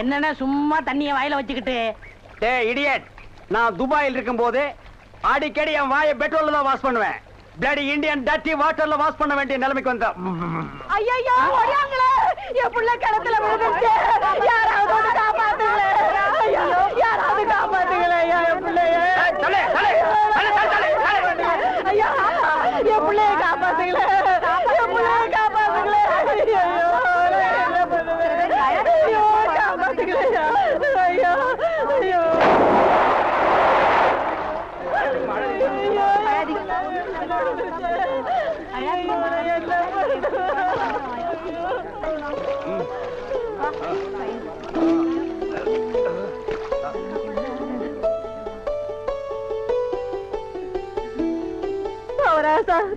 என்னன்னா சும்மா தண்ணிய வாயில வச்சுக்கிட்டு. டேய் இடியட், நான் துபாயில் இருக்கும்போது அடிக்கடி என் வாயை பெட்ரோல்ல தான் வாஷ் பண்ணுவேன். பிளடி இந்தியன் டர்ட்டி வாட்டர்ல வாஷ் பண்ண வேண்டிய நிலைமைக்கு வந்தா. ஐயோ ஓடியாங்களே, என் புள்ள கிணத்துல விழுந்துச்சு. யாராவது வந்து காப்பாத்துங்களே. ஐயோ யாராவது காப்பாத்துங்களே என் பிள்ளைய. ஐயா என் பிள்ளைய காப்பாத்துங்களே, என் பிள்ளைய காப்பாத்துங்களே. ஐயோ ஐயோ காப்பாத்துங்களே. ஐயோ ஐயோ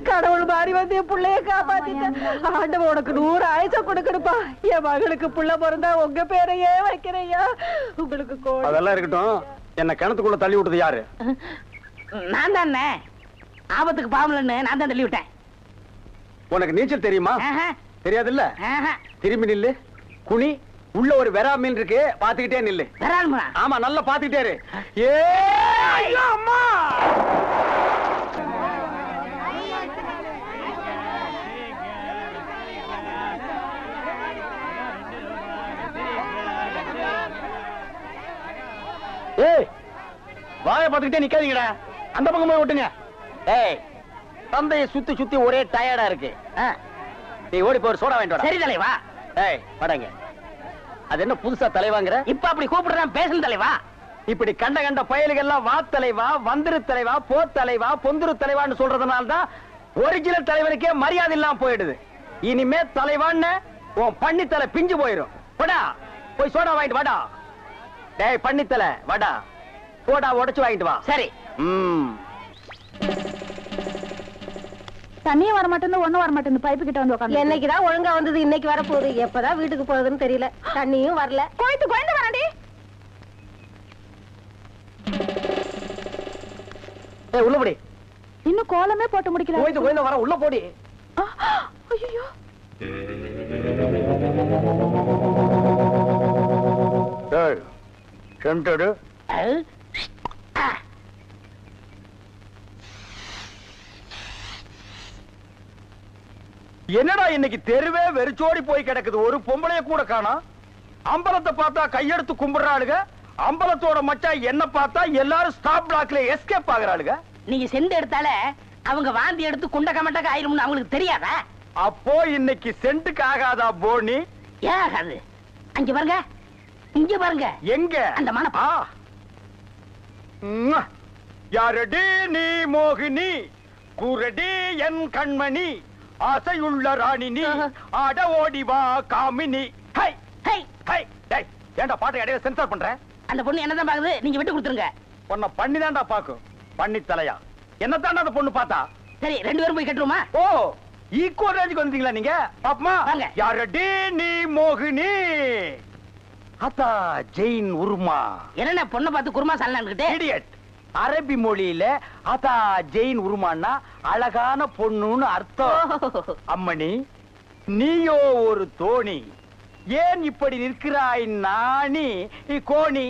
கடவுள் மாறி வந்து என் பிள்ளைய காப்பாத்திட்டேன். ஆண்டவன் உனக்கு 100 ஆயுசம் கொடுக்கணுப்பா. என் மகளுக்கு புள்ள பிறந்தா உங்க பேரையே வைக்கிறையா. உங்களுக்கு அதெல்லாம் இருக்கட்டும், என்ன கிணத்துக்குள்ள தள்ளி விட்டது யாரு? நான் தானே. ஆபத்துக்கு பாவலன்னு நான் தான் தள்ளி விட்டேன். உனக்கு நீச்சல் தெரியுமா? தெரியாது இல்ல. திரும்பி நில்லு, குனி. உள்ள ஒரு வெரா மீன் இருக்கு, பாத்துக்கிட்டே நில்லு. ஆமா, நல்லா பாத்துக்கிட்டே இரு. ஏ அம்மா, ஏய் வாயை பாத்துக்கிட்டே நிக்காதீங்கடா, அந்த பக்கம் போய் விட்டுங்க. ஏய் தந்தையை சுத்தி சுத்தி ஒரே டயர்டா இருக்கு. நீ ஓடி போய் சோடா வாங்கிட்டு வா. சரி தலைவா. ஏய் படங்க, அது என்ன புதுசா தலைவாங்கற? இப்ப அப்படி கூப்பிடுறேன், பேசணும் தலைவா. இப்படி கண்ட கண்ட பயலுகள் எல்லாம் வா தலைவா, வந்திரு தலைவா, போ தலைவா, பொந்துரு தலைவான்னு சொல்றதுனால தான் ஒரிஜினல் தலைவனுக்கே மரியாதை இல்லாம போயிடுது. இனிமே தலைவான்னு உன் பண்ணித்தலை பிஞ்சு போயிடும். போடா போய் சோடா வாங்கிட்டு வாடா. டேய் பண்ணித்தலை வாடா, போடா உடைச்சு வாங்கிட்டு வா. சரி. தண்ணியே வர மாட்டேன்னு ஒண்ணும் வர மாட்டேன்னு பைப்பு கிட்ட வந்து உட்காந்து. என்னைக்குதான் ஒழுங்கா வந்தது, இன்னைக்கு வர போகுது. எப்பதான் வீட்டுக்கு போகுதுன்னு தெரியல. தண்ணியும் வரல. கோயத்து கோயந்து வராண்டி. ஏய் உள்ள போடி. இன்னும் கோலமே போட்டு முடிக்கல. கோயந்து கோயந்து வர, உள்ள போடி. ஐயோ ஏய் சென்டடு. என்னடா இன்னைக்கு தெருவே வெறிச்சோடி போய் கிடக்குது, ஒரு பொம்பளைய கூட காணோம். அம்பலத்தை பார்த்தா கையெடுத்து கும்பிடுறாளுங்க, அம்பலத்தோட மச்சா என்ன பார்த்தா எல்லாரும் ஸ்டாப் பிளாக்ல எஸ்கேப் ஆகுறாளுங்க. நீங்க செண்டு எடுத்தால அவங்க வாந்தி எடுத்து குண்ட கமட்டக்க ஆயிரும்னு அவங்களுக்கு தெரியாதா? அப்போ இன்னைக்கு சென்ட்டுக்கு ஆகாதா போனி? ஏன் ஆகாது? அங்க பாருங்க, இங்க பாருங்க. எங்க அந்த மனப்பா? யாரடி நீ மோகினி, கூரடி என் கண்மணி, ஆசையுள்ள ராணினி, ஆட ஓடி வா காமினி. High high high. டேய் ஏன்டா பாட்டை இடையில சென்சார் பண்ற? அந்த பொண்ணு என்னதான் பாக்குது, நீங்க விட்டு கொடுத்துருங்க. உன்னை பண்ணி தான்டா பாக்கும். பண்ணி தலையா என்னத்தாண்டா அந்த பொண்ணு பார்த்தா? சரி 2 பேரும் போய் கட்டுருமா? ஓ ஈக்குவல் ரேஞ்சுக்கு வந்தீங்களா நீங்க? பாப்பமா வாங்க. யாரடி நீ மோகினி, அத்தா ஜெயின் உருமா. என்ன பொண்ணை பார்த்து குருமா சாலனான்னுகிட்டே? இடியட். அரபி மொழியில அத்தா ஜெயின் உருமான்னா அழகான பொண்ணுன்னு அர்த்தம். அம்மணி நீயோ ஒரு தோணி, ஏன் இப்படி நிற்கிறாய் நாணி கோணி?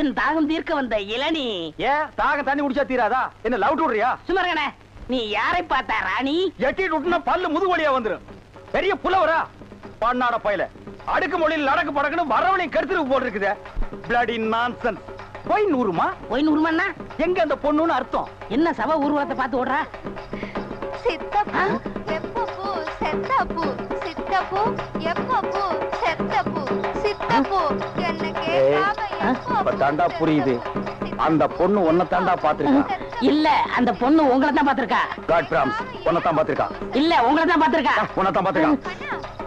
என் தாகம் தீர்க்க வந்த இளநீ. ஏன் தாகம் தண்ணி குடிச்சா தீராதா? என்ன லவ் விடுறியா? சுமரகனே, நீ யாரை பார்த்தா ராணி? எட்டிட்டு விட்டுனா பல்லு முதுவலியா வந்துரும். பெரிய புலவரா பண்ணாட பையல, அடுக்கு மொழியில் நடக்கு படக்குன்னு வரவனையும் கருத்துருக்கு போட்டு இருக்குது. Bloody nonsense. போய் நூறுமா? போய் நூறுமான்னா எங்க அந்த பொண்ணுன்னு அர்த்தம்? என்ன சவ ஊர்வலத்தை பார்த்து ஓடுறா? சித்தப்பூ எப்பப்பூ செத்தப்பூ, சித்தப்பூ எப்பப்பூ செத்தப்பூ, சித்தப்பூ என்ன கேட்காம இப்ப தாண்டா புரியுது. அந்த பொண்ணு உன்னை தாண்டா பாத்திருக்கா. இல்ல அந்த பொண்ணு உங்களை தான் பாத்திருக்கா. காட் பிராம்ஸ் உன்னை தான் பாத்திருக்கா. இல்ல உங்களை தான் பாத்திருக்கா. உன்னை தான் பாத்திருக்கா.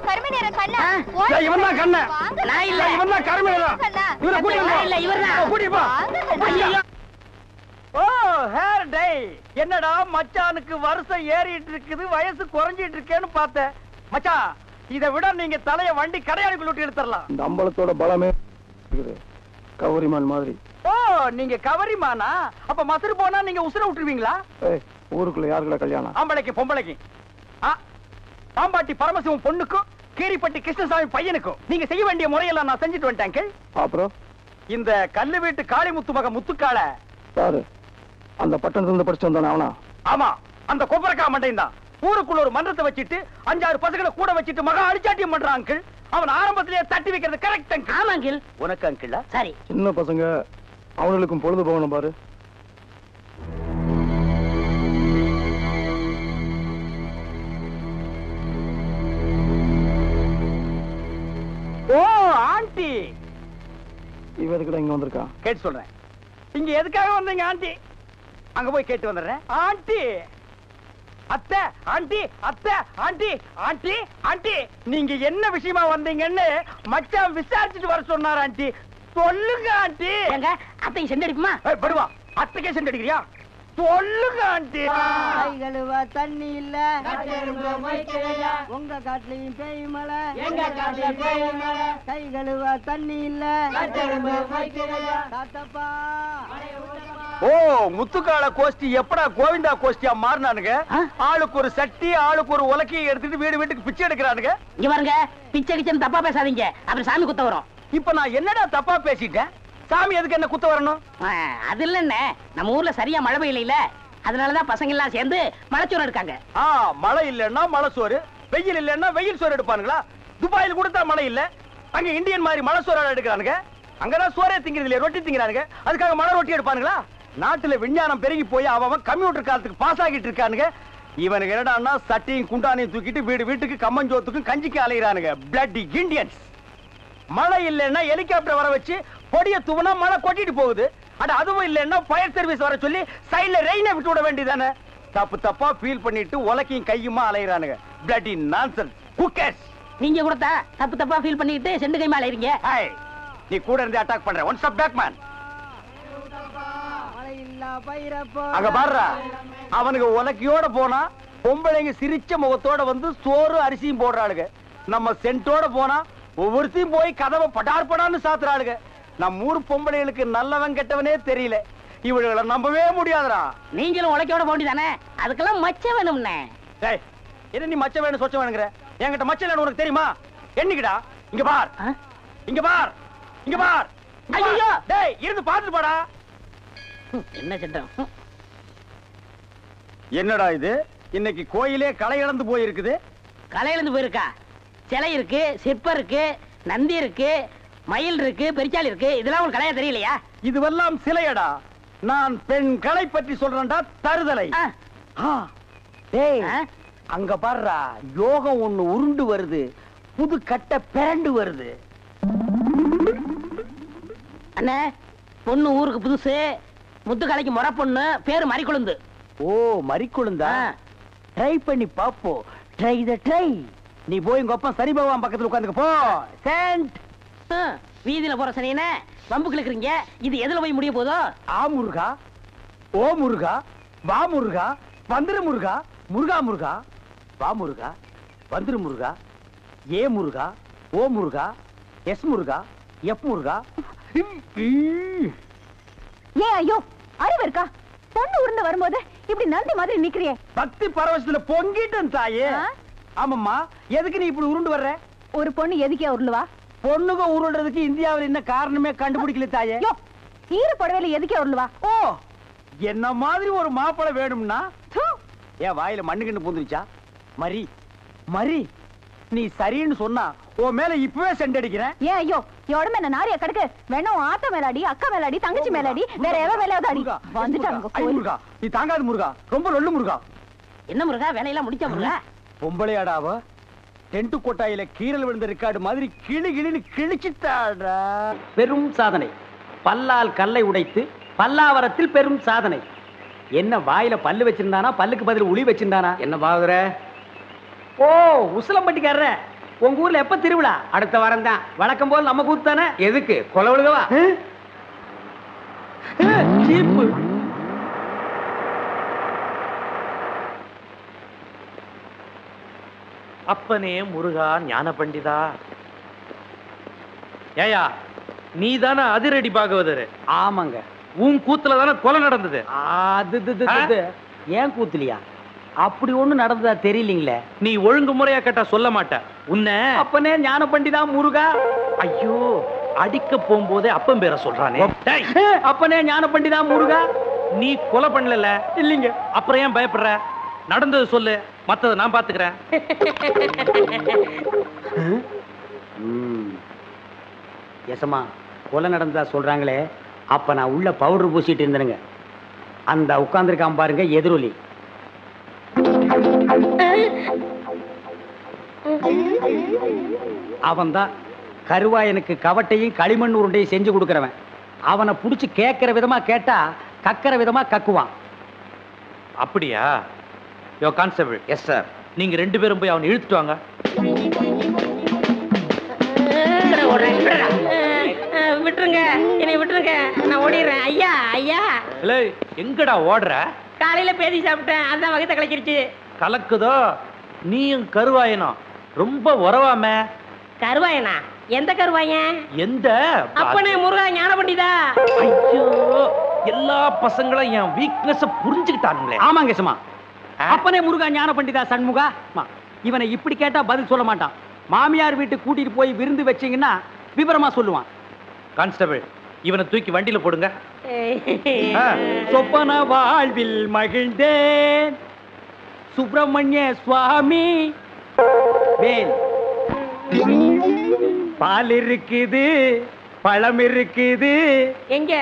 கருமநேர கண்ணா, இவன் தான் கண்ண. நான் இல்ல. இவன் தான் கருமநேர. இவரை கூட்டிட்டு இல்ல இவர்தான். கூட்டிட்டு போ. ஓ ஹேர் டே. என்னடா மச்சானுக்கு வருஷம் ஏறிட்டு இருக்குது, வயசு குறைஞ்சிட்டு இருக்கேன்னு பார்த்தேன். மச்சான் இதை விட நீங்க தலைய வண்டி கடையாளுக்குள்ள விட்டு எடுத்துடலாம். இந்த அம்பலத்தோட பலமே கவரிமான் மாதிரி. ஓ நீங்க கவரிமானா? அப்ப மசரு போனா நீங்க உசுர விட்டுருவீங்களா? ஊருக்குள்ள யாருக்குள்ள கல்யாணம்? ஆம்பளைக்கு பொம்பளைக்கு. பாம்பாட்டி பரமசிவம் பொண்ணுக்கும் கீரிப்பட்டி கிருஷ்ணசாமி பையனுக்கும் நீங்க செய்ய வேண்டிய முறையெல்லாம் நான் செஞ்சுட்டு வந்துட்டேன் அங்கிள். அப்புறம் இந்த கல்லு வீட்டு காளிமுத்து மக முத்துக்கால யாரு அந்த பட்டணத்துல இருந்து படிச்சு வந்தானே அவனா? ஆமா, அந்த கொப்பரக்கா மண்டையும் தான். ஊருக்குள்ள ஒரு மன்றத்தை வச்சிட்டு 5-6 பசங்களை கூட வச்சிட்டு மகா அடிச்சாட்டியம் பண்றான் அங்கிள். அவன் ஆரம்பத்திலேயே தட்டி வைக்கிறது கரெக்ட் அங்கிள். ஆமா அங்கிள். உனக்கு அங்கிள் சரி. சின்ன பசங்க அவங்களுக்கும் பொழுது போகணும் பாரு. ஓ ஆண்டி, இவ எதுக்குடா இங்க வந்திருக்கா? கேட்டு சொல்றேன். இங்க எதுக்காக வந்தீங்க ஆண்டி? அங்க போய் கேட்டு வந்துடுறேன். ஆண்டி, அத்தை, ஆண்டி, அத்தை, ஆண்டி, ஆண்டி, ஆண்டி, நீங்க என்ன விஷயமா வந்தீங்கன்னு மச்சான் விசாரிச்சுட்டு வர சொன்னார் ஆண்டி. சொல்லுங்க ஆண்டி. எங்க அத்தை செண்டு அடிக்குமா? படுவா, அத்தைக்கே செண்டு அடிக்கிறியா? சொல்லுங்க ஆண்டி. கை கழுவ தண்ணி இல்ல, உங்க காட்டுலயும் பேய் மழை, எங்க காட்டுல பேய் மழை. கை கழுவ தண்ணி இல்ல, தாத்தப்பா. ஓ, முத்துக்கால கோஷ்டி எப்படா கோவிந்தா கோஷ்டியா மாறினானுங்க? ஆளுக்கு ஒரு சட்டி, ஆளுக்கு ஒரு உலக்கையை எடுத்துட்டு வீடு வீட்டுக்கு பிச்சை எடுக்கிறானுங்க. இங்க பாருங்க, பிச்சை கிச்சன் தப்பா பேசாதீங்க, அப்புறம் சாமி குத்த வரும். இப்ப நான் என்னடா தப்பா பேசிட்டேன்? சாமி எதுக்கு என்ன குத்த வரணும்? அது இல்லன்னு, நம்ம ஊர்ல சரியா மழை பெய்யல, அதனாலதான் பசங்க எல்லாம் சேர்ந்து மலைச்சோறு எடுக்காங்க. மழை இல்லன்னா மழை சோறு, வெயில் இல்லன்னா வெயில் சோறு எடுப்பானுங்களா? துபாயில் கொடுத்தா மழை இல்ல, அங்க இந்தியன் மாதிரி மழை சோறு எடுக்கிறானுங்க. அங்கதான் சோறே திங்கிறது இல்லையா, ரொட்டி திங்கிறானுங்க. அதுக்காக மழை ரொட்டி எடுப்பானுங்களா? நாட்டுல விஞ்ஞானம் பெருகி போய் அவன் கம்ப்யூட்டர் காலத்துக்கு பாஸ் ஆகிட்டு இருக்கானுங்க. இவனுக்கு என்னடான்னா சட்டியும் குண்டானையும் தூக்கிட்டு வீடு வீட்டுக்கு கம்மஞ்சோத்துக்கும் கஞ்சிக்கு அலைகிறானுங்க. Bloody Indians. மழை இல்லைன்னா ஹெலிகாப்டர் வர வச்சு பொடிய தூவனா மழை கொட்டிட்டு போகுது. அதுவும் இல்லைன்னா ஃபயர் சர்வீஸ் வர சொல்லி சைடுல ரெயினை விட்டு விட வேண்டியதானே? தப்பு தப்பா ஃபீல் பண்ணிட்டு உலக்கையும் கையுமா அலைகிறானுங்க. Bloody nonsense. Who cares? நீங்க கூட தப்பு தப்பா ஃபீல் பண்ணிட்டு செண்டு கைமா அலைறீங்க. நீ கூட இருந்து அட்டாக் பண்ற. One stop back man. அங்க பாருடா, அவனுக்கு உலக்கையோட போனா பொம்பளைங்க சிரிச்ச முகத்தோட வந்து சோறு அரிசியும் போடுறாளுங்க. நம்ம சென்ட்டோட போனா ஒவ்வொருத்தையும் போய் கதவை படார் படான்னு சாத்துறாளுங்க. நம்ம ஊர் பொம்பளைகளுக்கு நல்லவன் கெட்டவனே தெரியல. இவளுகளை நம்பவே முடியாதுடா. நீங்களும் உலக்கையோட போண்டி தானே, அதுக்கெல்லாம் மச்சம் வேணும்னே. என்ன நீ மச்சம் வேணும் சொச்சம் வேணுங்கிற? என்கிட்ட மச்சம் வேணும் உனக்கு தெரியுமா? என்னைக்குடா? இங்க பார், இங்க பார், இங்க பார். ஐயோ டேய், இருந்து பாத்துட்டு போடா. என்ன சட்டம்? என்னடா இது? இன்னைக்கு கோயிலே களை இழந்து போயிருக்குது. களை இழந்து போயிருக்கா? சிலை இருக்கு, சிற்பம் இருக்கு, நந்தி இருக்கு, மயில் இருக்கு, பெரிச்சாலி இருக்கு. இதெல்லாம் உனக்கு கலையா தெரியலையா? இதுவெல்லாம் சிலையடா. நான் பெண் கலை பற்றி சொல்றேன்டா. தருதலை. அங்க பாருடா, யோகம் ஒண்ணு உருண்டு வருது, புது கட்ட பிறண்டு வருது. அண்ணே, பொண்ணு ஊருக்கு புதுசு, முத்துக்கலைக்கு முறை பொண்ணு, பேரு மறிக்குழுந்து. ஓ, மறிக்குழுந்தா? ட்ரை பண்ணி பாப்போ. ட்ரை த ட்ரை. நீ போய் உங்க அப்பா சனி பகவான் பக்கத்துல உட்கார்ந்துக்க போ. சென்ட். வீதியில போற சனியனே வம்பு கிழக்குறீங்க. இது எதுல போய் முடிய போதோ? ஆ முருகா, ஓ முருகா, வா முருகா, வந்துரு முருகா, முருகா முருகா, வா முருகா, வந்துரு முருகா, ஏ முருகா, ஓ முருகா, எஸ் முருகா, எப் முருகா. ஏன் ஐயோ, அறிவு இருக்கா? பொண்ணு உருண்டு வரும்போது இப்படி நந்தி மாதிரி நிக்கிறியே. பக்தி பரவசத்துல பொங்கிட்டேன் தாயே. ஆமாம்மா, எதுக்கு நீ இப்படி உருண்டு வர்ற? ஒரு பொண்ணு எதுக்கே உருளுவா? பொண்ணுங்க உருள்றதுக்கு இந்தியாவில் என்ன காரணமே கண்டுபிடிக்கல தாயே. ஈர புடவையில எதுக்கே உருளுவா? ஓ, என்ன மாதிரி ஒரு மாப்பிளை வேணும்னா ஏன் வாயில மண்ணுகிண்டு பூந்துருச்சா? மரி மரி, நீ சரின்னு சொன்னா உன் மேல இப்பவே செண்டடிக்கிறேன். ஏன் ஐயோ, உடம்பு என்ன நாரியா கிடக்கு? வேணா ஆத்த மேலாடி, அக்கா மேலாடி, தங்கச்சி மேலாடி, வேற எவ மேலாவது அடி. வந்துட்டாங்க. முருகா, நீ தாங்காது முருகா, ரொம்ப லொல்லு முருகா. என்ன முருகா, வேலையெல்லாம் முடிச்சா முருகா? பொம்பளையாடாவ டென்ட் கோட்டாயில கீரல் விழுந்த ரெக்கார்டு மாதிரி கிளி கிளின்னு கிழிச்சிட்டாடா. பெரும் சாதனை. பல்லால் கல்லை உடைத்து பல்லாவரத்தில் பெரும் சாதனை. என்ன வாயில பல்லு வச்சிருந்தானா, பல்லுக்கு பதில் உளி வச்சிருந்தானா? என்ன பாக்குற? ஓ, உசிலம்பட்டிக்காரர. உங்க ஊர்ல எப்ப திருவிழா? அடுத்த வாரம் தான். வழக்கம் போல் நம்ம கூத்து தானே. எதுக்கு? கொலை விழுகவா? சீப்பு. அப்பனே முருகா ஞான பண்டிதா. ஏயா, நீ தானே அதிரடி பாகவதர்? ஆமாங்க. உன் கூத்துல தானே கொலை நடந்தது. ஏன் கூத்துலியா? அப்படி ஒண்ணு நடந்ததா தெரியலீங்களே. நீ ஒழுங்கு முறையா கேட்டா சொல்ல மாட்ட. உன்னை அப்பனே ஞான பண்டிதா முருகா. ஐயோ, அடிக்க போகும்போதே அப்பன் பேரை சொல்றானே. டேய், அப்பனே ஞான பண்டிதா முருகா. நீ கொலை பண்ணல இல்லீங்க. அப்புறம் ஏன் பயப்படுற? நடந்தது சொல்லு, மத்தத நான் பாத்துக்கிறேன். எசமா கொலை நடந்ததா சொல்றாங்களே, அப்ப நான் உள்ள பவுடர் பூசிட்டு இருந்தேனுங்க. அந்த உட்கார்ந்துருக்கான் பாருங்க எதிரொலி. அவன்தான் கருவாயனுக்கு கவட்டையும் களிமண் உருண்டையும் செஞ்சு கொடுக்கறவன். அவனை புடிச்சு கேட்கிற விதமா கேட்டா கக்கிற விதமா கக்குவான். அப்படியா? யோ கான்ஸ்டபிள். Yes sir. நீங்க 2 பேரும் போய் அவனை இழுத்துட்டு வாங்க. விட்டுருங்க, என்னை விட்டுருங்க, நான் ஓடிடுறேன். ஐயா ஐயா. இல்லை, எங்கடா ஓடுற? காலையில பேதி சாப்பிட்டேன், அதான் வகத்தை கலக்கிருச்சு. கலக்குதோ? நீயும் கருவாயனும் ரொம்ப உறவாம. கருவாயனா? எந்த கருவாயன்? எந்த? அப்பனே முருகா ஞான பண்டிதா. ஐயோ, எல்லா பசங்களும் என் வீக்னஸ் புரிஞ்சுக்கிட்டானுங்களே. ஆமாங்க சும்மா. அப்பனே முருகா ஞான பண்டிதா சண்முகா. இவனை இப்படி கேட்டா பதில் சொல்ல மாட்டான். மாமியார் வீட்டுக்கு கூட்டிட்டு போய் விருந்து வச்சீங்கன்னா விவரமா சொல்லுவான். கான்ஸ்டபிள், இவனை தூக்கி வண்டியில போடுங்க. சொப்பன வாழ்வில் மகிழ்ந்தேன் சுப்பிரமணிய சுவாமி. வேல் பால் இருக்குது, பழம் இருக்குது. எங்க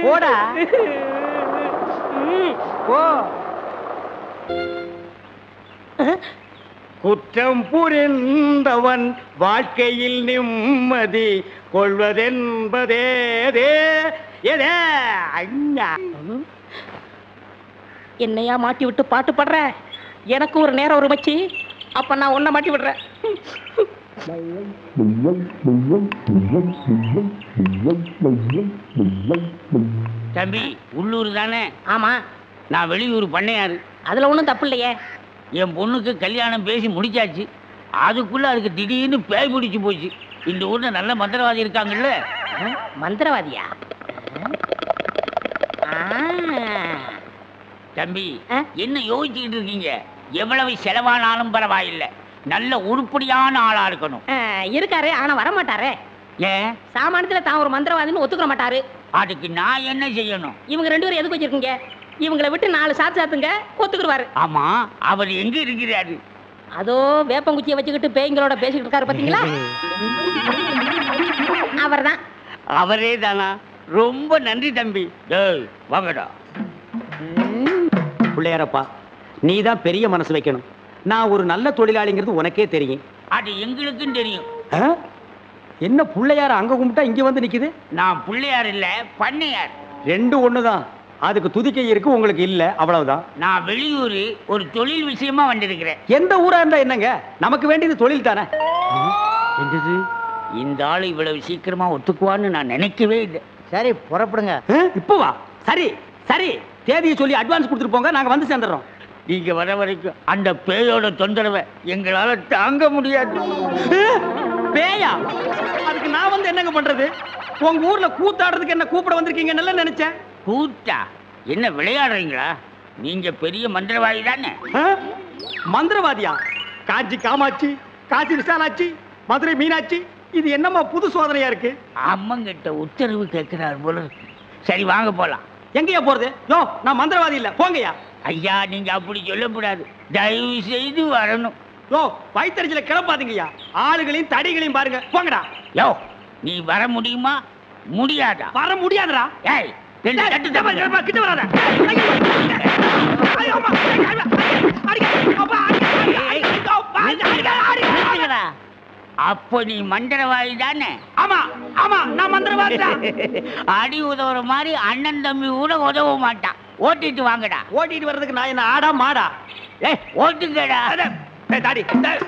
போடா போ. குற்றம் புரிந்தவன் வாழ்க்கையில் நிம்மதி கொள்வதென்பதே என்னையா மாட்டி விட்டு பாட்டு பாடுற? எனக்கு ஒரு நேரம் ஒரு மச்சி, அப்ப நான் உன்னை மாட்டி விடுறேன். தம்பி, உள்ளூர் தானே? ஆமா. நான் வெளியூர் பண்ணையாரு. அதுல ஒண்ணும் தப்பு இல்லையே. என் பொண்ணுக்கு கல்யாணம் பேசி முடிச்சாச்சு. அதுக்குள்ள அதுக்கு திடீர்னு பேய் பிடிச்சு போச்சு. இந்த ஊர்ல நல்ல மந்திரவாதி இருக்காங்கல்ல. மந்திரவாதியா? தம்பி, என்ன யோசிச்சுக்கிட்டு இருக்கீங்க? எவ்வளவு செலவானாலும் பரவாயில்லை, நல்ல உருப்படியான ஆளா இருக்கணும். இருக்காரு, ஆனா வர மாட்டாரே. ஏன்? சாமானியத்துல தான் ஒரு மந்திரவாதின்னு ஒத்துக்க மாட்டாரு. அதுக்கு நான் என்ன செய்யணும்? இவங்க 2 பேரும் எதுக்கு வச்சிருக்கீங்க? இவங்களை விட்டு 4 சாத்துங்க, ஒத்துக்குருவாரு. ஆமா, அவர் எங்க இருக்கிறாரு? அதோ வேப்பங்குச்சியை வச்சுக்கிட்டு பேய்களோட பேசிக்கிட்டு இருக்காரு, பாத்தீங்களா? அவர்தான். அவரே தானா? ரொம்ப நன்றி தம்பி. வாங்கடா. பிள்ளையாரப்பா, நீ தான் பெரிய மனசு வைக்கணும். நான் ஒரு நல்ல தொழிலாளிங்கிறது உனக்கே தெரியும். அது எங்களுக்கும் தெரியும். என்ன பிள்ளையார அங்க கும்பிட்டா இங்க வந்து நிக்குது? நான் பிள்ளையார் இல்ல, பண்ணையார். 2 ஒண்ணுதான். அதுக்கு துதிக்கை இருக்கு, உங்களுக்கு இல்ல, அவ்வளவுதான். நான் வெளியூர் ஒரு தொழில் விஷயமா வந்திருக்கிறேன். எந்த ஊரா இருந்தா என்னங்க, நமக்கு வேண்டியது தொழில் தானே. என்னது, இந்த ஆளு இவ்வளவு சீக்கிரமா ஒத்துக்குவான்னு நான் நினைக்கவே இல்லை. சரி, புறப்படுங்க. இப்போ வா. சரி சரி, தேதியை சொல்லி அட்வான்ஸ் கொடுத்துட்டு போங்க, நாங்க வந்து சேர்ந்துடுறோம். நீங்க வர வரைக்கும் அந்த பேயோட தொந்தரவை எங்களால தாங்க முடியாது. பேயா? அதுக்கு நான் வந்து என்னங்க பண்றது? உங்க ஊர்ல கூத்தாடுறதுக்கு என்ன கூப்பிட வந்திருக்கீங்கன்னு நினைச்சேன். கூத்தா? என்ன விளையாடுறீங்களா? நீங்க பெரிய மந்திரவாதி தானே? மந்திரவாதியா? காஞ்சி காமாட்சி, காசி விசாலாட்சி, மதுரை மீனாட்சி, இது என்னமா புது சோதனையா இருக்கு? அம்மங்கிட்ட உத்தரவு கேட்கிறார் போல. சரி, வாங்க போலாம். எங்கயா போறது? யோ, நான் மந்திரவாதி இல்ல, போங்கயா. ஐயா, நீங்க அப்படி சொல்லக்கூடாது, தயவு செய்து வரணும். யோ, வயிற்றுல கிளப்பாதீங்கய்யா. ஆளுகளையும் தடிகளையும் பாருங்க, போங்கடா. யோ, நீ வர முடியுமா முடியாதா? வர முடியாதுடா. ஏய், கிட்ட வராத. அப்போ நீ மந்திரவாதி தானே? ஆமா ஆமா, நான் மந்திரவாதி தான். அடி உதவுற மாதிரி அண்ணன் தம்பி கூட உதவ மாட்டான். ஓட்டிட்டு வாங்கடா. ஓட்டிட்டு வர்றதுக்கு நான் என்ன ஆடா மாடா? ஓட்டுங்கடா. தாடி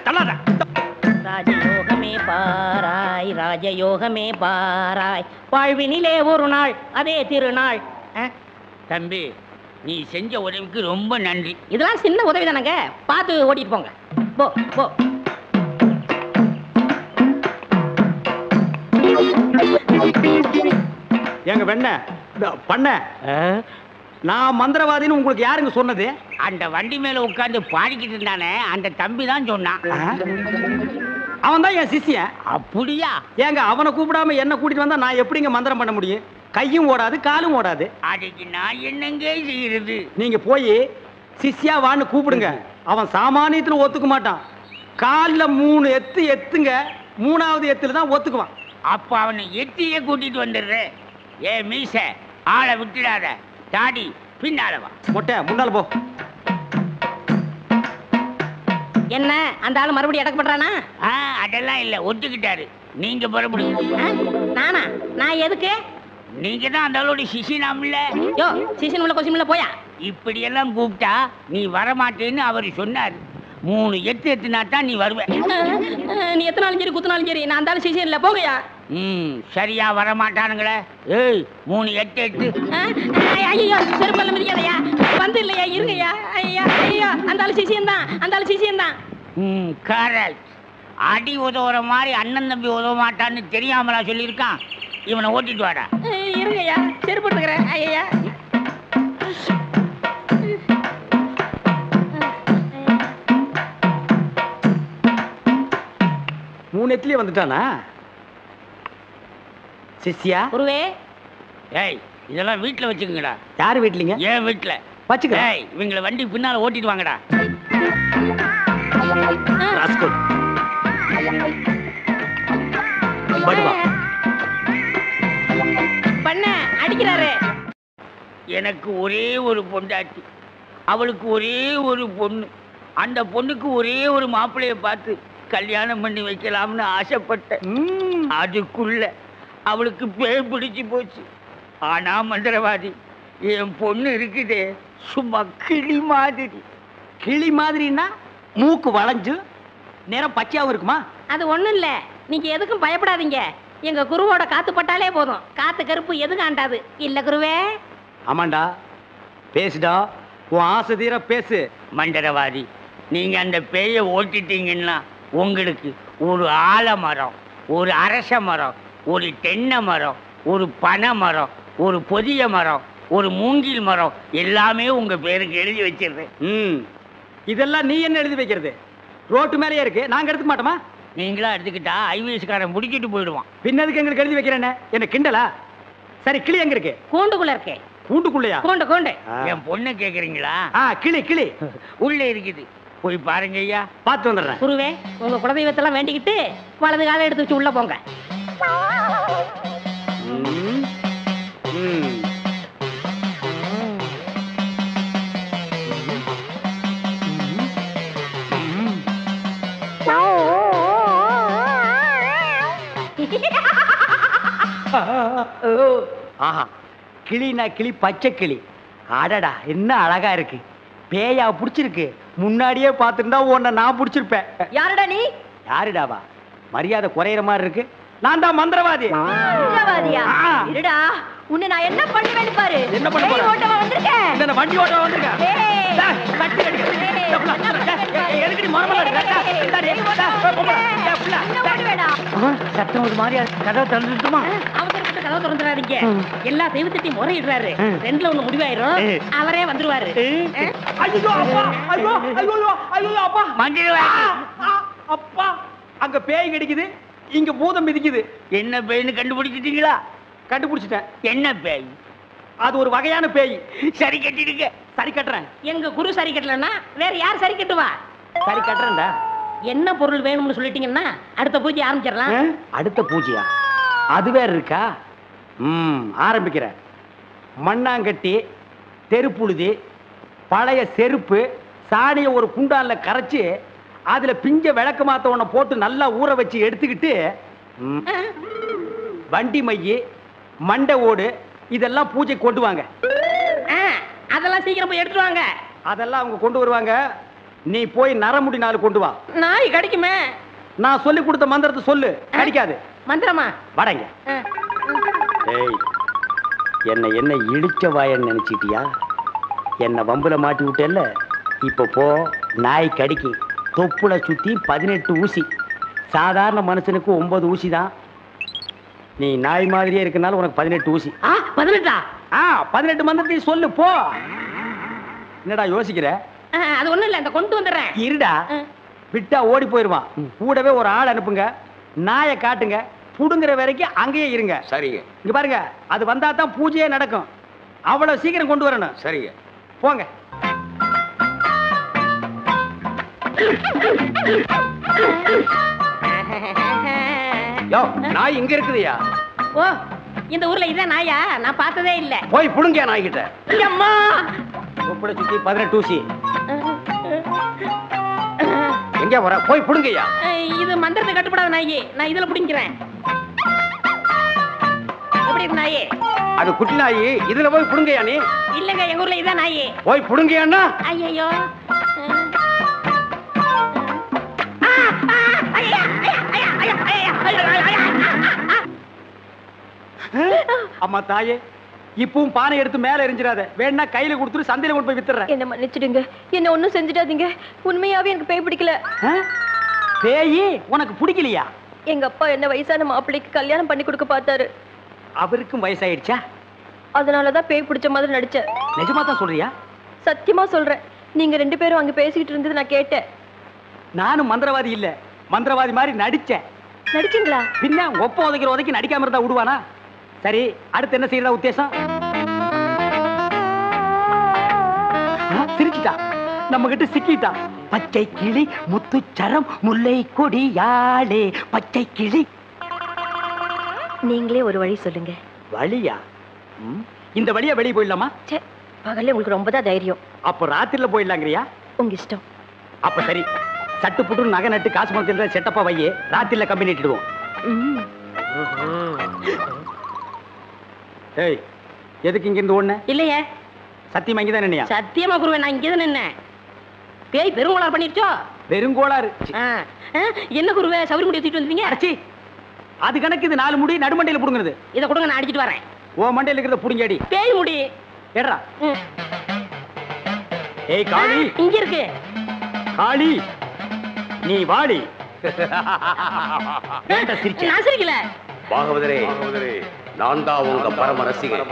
தள்ளாத. ராஜயோகமே பாராய், ராஜயோகமே பாராய், வாழ்வினிலே ஒரு நாள் அதே திருநாள். தம்பி, நீ செஞ்ச உதவிக்கு ரொம்ப நன்றி. இதெல்லாம் சின்ன உதவி தானங்க, பார்த்து ஓட்டிட்டு போங்க. போ போ. எங்க வெண்ண பண்ண நான் மந்திரவாதின்னு உங்களுக்கு யாருங்க சொன்னது? அந்த வண்டி மேல உட்கார்ந்து பாடிக்கிட்டு இருந்தானே அந்த தம்பி தான் சொன்னான். அவன் தான் என் சிஷ்யன். அப்படியா? ஏங்க அவனை கூப்பிடாம என்ன கூட்டிட்டு வந்தா நான் எப்படிங்க மந்திரம் பண்ண முடியும்? கையும் ஓடாது காலும் ஓடாது. அதுக்கு நான் என்னங்க செய்யறது? நீங்க போய் சிஷ்யா வான்னு கூப்பிடுங்க. அவன் சாமானியத்துல ஒத்துக்க மாட்டான். காலில் 3 எத்து எத்துங்க, 3வது எத்துல தான் ஒத்துக்குவான். அப்ப அவனை எத்தியே கூட்டிட்டு வந்துடுறேன். ஏ மீச, ஆளை விட்டுடாத. தாடி பின்னால வா. மொட்டை முன்னால போ. என்ன அந்த ஆளு மறுபடியும் அடக்கப்படுறானா? அதெல்லாம் இல்ல, ஒத்துக்கிட்டாரு. நீங்க புறப்படுங்க. நானா? நான் எதுக்கு? நீங்க தான் அந்த ஆளோட சிசினாம்ல. யோ சீசன் உள்ள கொஸ்டின் உள்ள போயா. இப்படி எல்லாம் கூப்பிட்டா நீ வரமாட்டேன்னு அவர் சொன்னார். 3 எத்து எத்துனா தான் நீ வருவ. நீ எத்தனாலும் சரி குத்தினாலும் சரி நான் அந்த ஆளு சீசன் இல்ல போகையா. சரியா வரமாட்டானுங்களே. ஏய் 3 எட்டு எட்டு. ஐயோ செருப்பல்ல மிதிக்காதயா. வந்து இல்லையா இருங்கய்யா. ஐயா ஐயா அந்த ஆளு சீசன் தான், அந்த ஆளு சீசன் தான். கரெக்ட். அடி உதவுற மாதிரி அண்ணன் தம்பி உதவ மாட்டான்னு தெரியாமலா சொல்லியிருக்கான். இவனை ஓட்டிட்டு வாடா. இருங்கய்யா செருப்பு எடுத்துக்கிறேன். ஐயா 3 எத்துலயே வந்துட்டானா சிஷ்யா? குருவே. ஏய் இதெல்லாம் வீட்டுல வச்சுக்கோங்கடா. யாரு வீட்லீங்க? ஏன் வீட்டுல வச்சுக்க. ஏய் இவங்களை வண்டி பின்னால ஓட்டிட்டு வாங்கடா. ராஸ்கல். படுவா. பண்ண அடிக்கிறாரு. எனக்கு ஒரே ஒரு பொண்டாட்டி, அவளுக்கு ஒரே ஒரு பொண்ணு. அந்த பொண்ணுக்கு ஒரே ஒரு மாப்பிள்ளைய பார்த்து கல்யாணம் பண்ணி வைக்கலாம்னு ஆசைப்பட்டேன். அதுக்குள்ள அவளுக்கு பேர் பிடிச்சு போச்சு. ஆனா மந்திரவாதி, என் பொண்ணு இருக்குதே சும்மா கிளி மாதிரி. கிளி மாதிரின்னா மூக்கு வளைஞ்சு நேரம் பச்சையாவும் இருக்குமா? அது ஒண்ணும் இல்ல, நீங்க எதுக்கும் பயப்படாதீங்க. எங்க குருவோட காத்து பட்டாலே போதும், காத்து கருப்பு எதுவும் ஆண்டாது. இல்ல குருவே? ஆமாண்டா, பேசுடா, உன் ஆசை தீர பேசு. மந்திரவாதி, நீங்க அந்த பேயை ஓட்டிட்டீங்கன்னா உங்களுக்கு ஒரு ஆலமரம், ஒரு அரச மரம், ஒரு தென்னை மரம், ஒரு பனை மரம், ஒரு பொதிய மரம், ஒரு மூங்கில் மரம் எல்லாமே உங்க பேருக்கு எழுதி வச்சிருக்கேன். இதெல்லாம் நீ என்ன எழுதி வைக்கிறது? ரோட்டு மேலேயே இருக்கு, நாங்க எடுத்துக்க மாட்டோமா? நீங்களா எடுத்துக்கிட்டா ஐவிஎஸ்காரன் முடிக்கிட்டு போயிடுவான். பின்னதுக்கு எங்களுக்கு எழுதி வைக்கிறேன்னு என்ன கிண்டலா? சரி, கிளி எங்க இருக்கு? கூண்டுக்குள்ள இருக்கே. கூண்டுக்குள்ளையா? கூண்டு கூண்டு. என் பொண்ணை கேக்குறீங்களா? கிளி கிளி உள்ள இருக்குது, போய் பாருங்க ஐயா. பார்த்து வந்துடுறேன். குருவே, உங்க குலதெய்வத்தெல்லாம் வேண்டிக்கிட்டு வலது காலை எடுத்து வச்சு உள்ள போங்க. ஆஹா, கிளினா கிளி, பச்சை கிளி. அடடா, என்ன அழகா இருக்கு. பேயா புடிச்சிருக்கு. முன்னாடியே பார்த்துருந்தா உன்னை நான் புடிச்சிருப்பேன். யாருடா நீ? யாருடாவா? மரியாதை குறையிற மாதிரி இருக்கு. நான் தான் மந்திரவாதி. மந்திரவாதியா? இருடா, உன்னை நான் என்ன பண்ணுவேன்னு பாரு. என்ன பண்ண போற? ஓட்டவா வந்திருக்கேன். என்ன வண்டி ஓட்டவா வந்திருக்கேன்? கட்டி அடிக்க. எதுக்கு மரமல சத்தம் ஒரு மாதிரியா கதவை திறந்துட்டுமா? அவசரப்பட்டு கதவை திறந்துடாதீங்க. எல்லா தெய்வத்தையும் முறையிடுறாரு. 2ல 1 முடிவாயிரும். அவரே வந்துருவாரு. ஐயோ அப்பா, ஐயோ ஐயோ ஐயோ அப்பா, மந்திரவாதி அப்பா, அங்க பேய் கிடைக்குது, இங்க பூதம் மிதிக்குது. என்ன பேய்னு கண்டுபிடிச்சிட்டீங்களா? கண்டுபிடிச்சிட்டேன். என்ன பேய்? அது ஒரு வகையான பேய். சரி கட்டிடுங்க. சரி கட்டுறேன். எங்க குரு சரி கட்டலன்னா வேற யார் சரி கட்டுவா? சரி கட்டுறேன்டா. என்ன பொருள் வேணும்னு சொல்லிட்டீங்கன்னா அடுத்த பூஜை ஆரம்பிச்சிடலாம். அடுத்த பூஜையா? அது வேற இருக்கா? ஆரம்பிக்கிறேன். மண்ணாங்கட்டி, தெருப்புழுதி, பழைய செருப்பு, சாணியை ஒரு குண்டான்ல கரைச்சு அதுல பிஞ்ச விளக்கு மாத்த ஒண்ண போட்டு நல்லா ஊற வச்சு எடுத்துக்கிட்டு வண்டி மைய, மண்டை ஓடு இதெல்லாம் பூஜை கொண்டு வாங்க. அதெல்லாம் சீக்கிரம் போய் எடுத்துட்டு வாங்க. அதெல்லாம் அவங்க கொண்டு வருவாங்க. நீ போய் நரமுடி 4 கொண்டு வா. நாய் கிடைக்குமே. நான் சொல்லி கொடுத்த மந்திரத்தை சொல்லு. கிடைக்காது. மந்திரமா? வடங்க. ஏய், என்ன இடிச்ச வாயன்னு நினைச்சிட்டியா? என்ன வம்புல மாட்டி விட்டேல்ல, இப்ப போ. நாய் கடிக்கு. தொப்புல சுத்தி 18 ஊசி. சாதாரண மனுஷனுக்கு 9 ஊசி தான். நீ நாய் மாதிரியே இருக்கனால உனக்கு 18 ஊசி. 18? 18 மந்திரத்தையும் சொல்லு போ. என்னடா யோசிக்கிற? அது ஒண்ணும் இல்ல, இந்த கொண்டு வந்துடுறேன். இருடா, விட்டா ஓடி போயிருவான். கூடவே ஒரு ஆள் அனுப்புங்க, நாயை காட்டுங்க, புடுங்குற வரைக்கும் அங்கேயே இருங்க. சரிங்க. இங்க பாருங்க, அது வந்தா தான் பூஜையே நடக்கும். அவ்வளவு சீக்கிரம் கொண்டு வரணும். சரிங்க. போங்க. யோ, நாய் இங்க இருக்குதுயா. ஓ, இந்த ஊர்ல இதான் நாயா? நான் பார்த்ததே இல்ல. போய் புடுங்க நாய் கிட்ட. அம்மா உப்புட சுத்தி 18 ஊசி. எங்க வர? போய் புடுங்கய்யா. இது மந்திரத்தை கட்டுப்படாத நாயி, நான் இதுல புடிங்கிறேன். எப்படி இருக்கு நாயி? அது குட்டி நாய், இதுல போய் புடுங்கய்யா நீ. இல்லங்க, எங்க ஊர்ல இதான் நாயி. போய் புடுங்கய்யான்னா. ஐயோ, அம்மா தாயே, இப்பவும் பானை எடுத்து மேல எரிஞ்சிடாத. வேணா கையில கொடுத்துட்டு சந்தையில கொண்டு போய் வித்துறேன். என்ன மன்னிச்சிடுங்க, என்ன ஒண்ணும் செஞ்சிடாதீங்க. உண்மையாவே எனக்கு பேய் பிடிக்கல. பேயி உனக்கு பிடிக்கலையா? எங்க அப்பா என்ன வயசான மாப்பிள்ளைக்கு கல்யாணம் பண்ணி கொடுக்க பார்த்தாரு. அவருக்கும் வயசாயிடுச்சா? அதனாலதான் பேய் பிடிச்ச மாதிரி நடிச்சேன். நிஜமா தான் சொல்றியா? சத்தியமா சொல்றேன். நீங்க 2 பேரும் அங்க பேசிக்கிட்டு இருந்தது நான் கேட்டேன். நானும் மந்திரவாதி இல்ல, மந்திரவாதி மாதிரி நடிச்சேன். நடிச்சீங்களா? பின்ன ஒப்ப உதைக்கிற உதைக்கு நடிக்காம இருந்தா விடுவானா? சரி, அடுத்து என்ன செய்யறதா உத்தேசம்? சிரிச்சிட்டா, நம்ம கிட்ட சிக்கிட்டா. பச்சை கிளி முத்துச்சரம் முல்லை கொடியாளே பச்சை கிளி. நீங்களே ஒரு வழி சொல்லுங்க. வழியா? இந்த வழியா வெளியே போயிடலாமா? பகல்ல உங்களுக்கு ரொம்ப தான் தைரியம். அப்ப ராத்திரில போயிடலாங்கிறியா? உங்க இஷ்டம். அப்ப சரி, சட்டு புட்டு நகை நட்டு காசு பணத்துல செட்டப்பா வையே, ராத்திரில கம்பி நட்டுடுவோம். ஏய், எதுக்கு இங்க இருந்து ஓடுன? இல்லையே. சத்தியமா இங்கதான் நின்னையா? சத்தியமா குருவே, நான் இங்கதான் நின்னேன். பேய் பெருங்கோளாறு பண்ணிருச்சோ? பெருங்கோளாறு? என்ன குருவே, சவுரி முடி தூக்கிட்டு வந்தீங்க? அடச்சி, அது கணக்கு. இது 4 முடி நடுமண்டையில புடுங்குறது. இதை கொடுங்க, நான் அடிச்சிட்டு வரேன். ஓ மண்டையில இருக்கிறத புடுங்கடி. பேய் முடி ஏடா. ஏய் காளி, இங்க இருக்கு. காளி நீ வாடி. நான் சிரிக்கல. பாகவதரே, நான் தான் உங்க பரம ரசிகன்.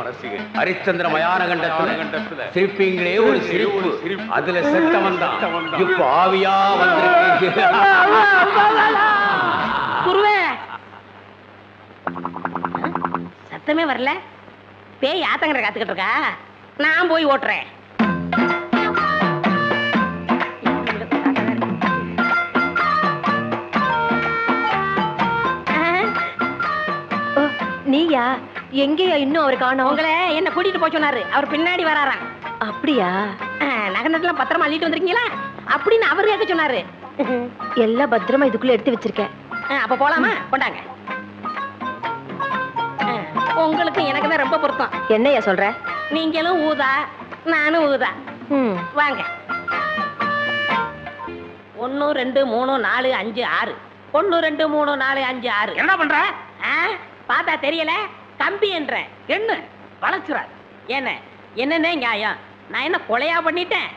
ஹரிச்சந்திர மயான கண்டத்துல சிரிப்பீங்களே ஒரு சிரிப்பு, அதுல செத்தவன் தான் இப்ப ஆவியா வந்திருக்கு. குருவே, சத்தமே வரல. பேய் ஆத்தங்கரை காத்துக்கிட்டு இருக்கா, நான் போய் ஓட்டுறேன். நீயா? எங்கேயா இன்னும் அவர் காணோம்? உங்களை என்ன கூட்டிட்டு போய் சொன்னாரு, அவர் பின்னாடி வராராம். அப்படியா? நகனத்துல பத்திரமா அள்ளிட்டு வந்திருக்கீங்களா அப்படின்னு அவர் கேட்க சொன்னாரு. எல்லாம் பத்திரமா இதுக்குள்ள எடுத்து வச்சிருக்கேன். அப்ப போலாமா? கொண்டாங்க. உங்களுக்கு எனக்கு தான் ரொம்ப பொருத்தம். என்னையா சொல்ற? நீங்களும் ஊதா, நானும் ஊதா. வாங்க. 1 2 3 4 5 6. 1 2 3 4 5 6. என்ன பண்ற? பார்த்தா தெரியல, கம்பி என்ற என்ன வளர்ச்சுற. என்னன்னே நியாயம்? நான் என்ன கொலையா பண்ணிட்டேன்?